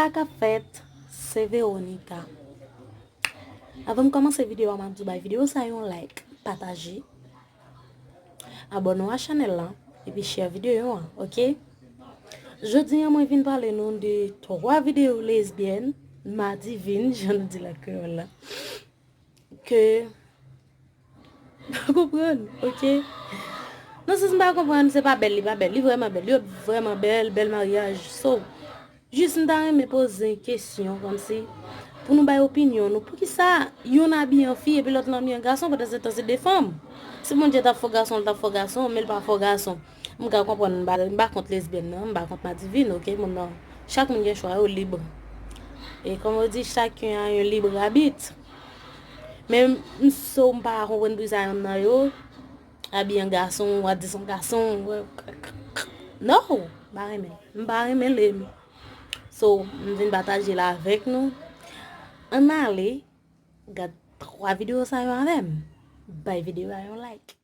ça qu'a fait, c'est Véronica. Avant de commencer la vidéo, je vais dire la vidéo, ça un like, partager, abonnez-vous à la chaîne là, et puis share la vidéo, ok? Je dis à moi, je viens parler de 3 vidéos lesbiennes, madivin, je ne dis la que là, que, vous comprenez, ok? Non, si je ne comprends pas, c'est pas belle, il est vraiment belle, bel mariage. So, juste me poser une question comme si, pour nous donner opinion, pour qui ça, yon a bien fille et puis l'autre n'a bien garçon, parce que c'est des femmes. Si mon Dieu t'a faux garçon, mais pas faux garçon. Je comprends, je ne pas contre lesbienne, je ne pas contre ma divine, ok? Chaque monde a un choix libre. Et comme on dit, chacun a un libre arbitre. Même si on ne pas comprendre ça, habiller un garçon, ou à dire son garçon. Non, je ne pas aimer. So, je viens partager là avec nous. On allait, regarde 3 vidéos ça avec. Bye vidéo I like.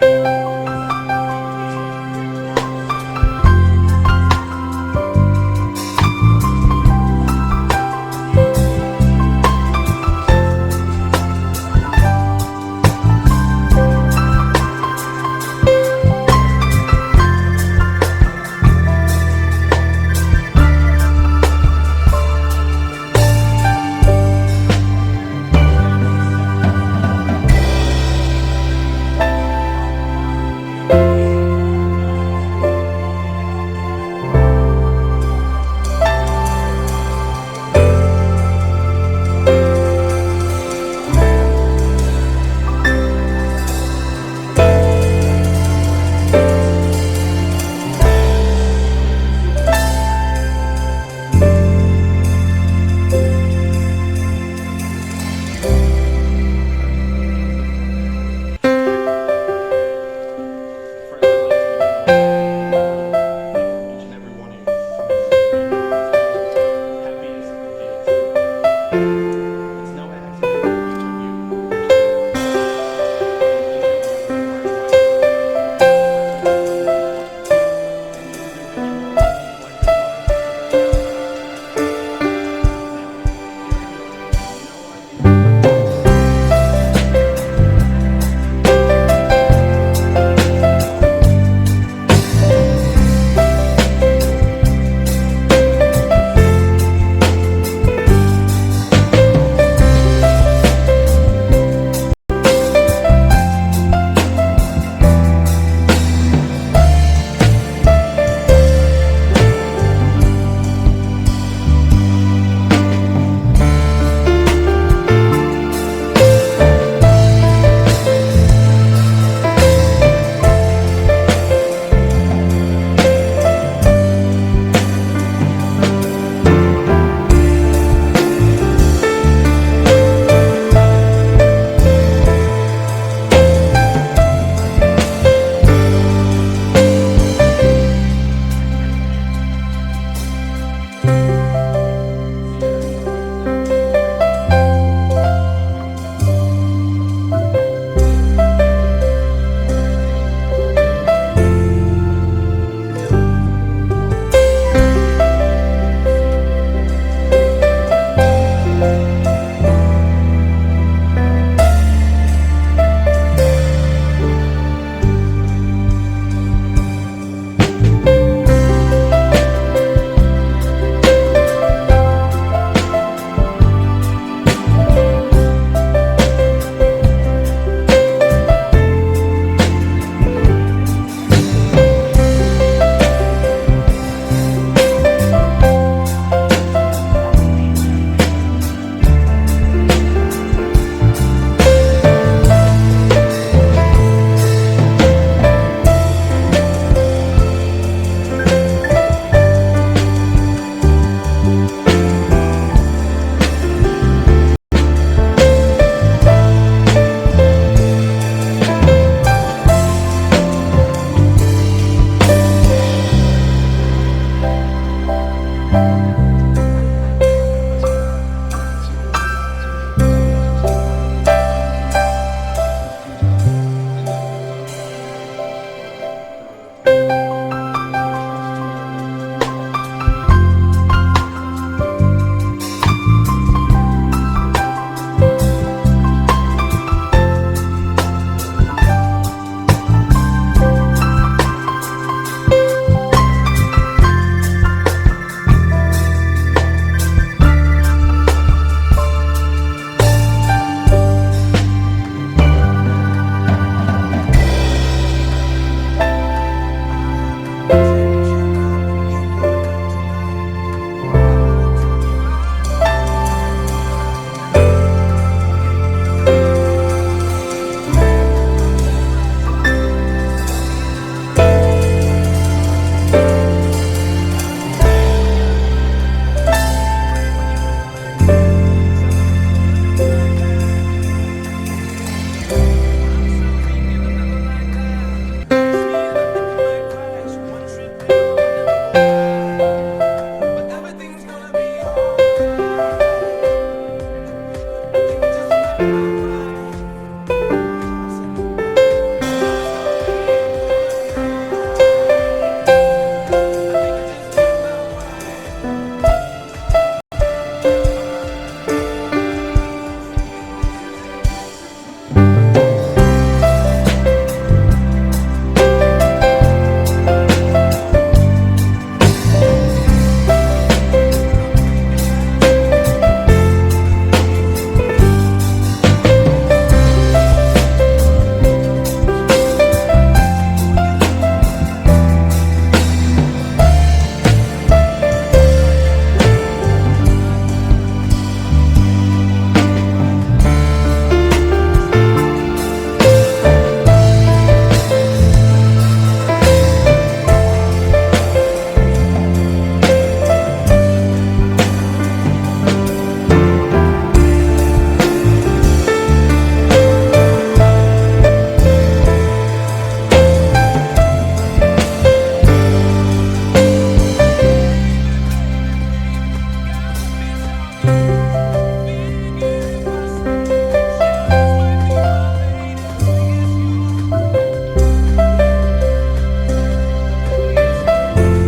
you.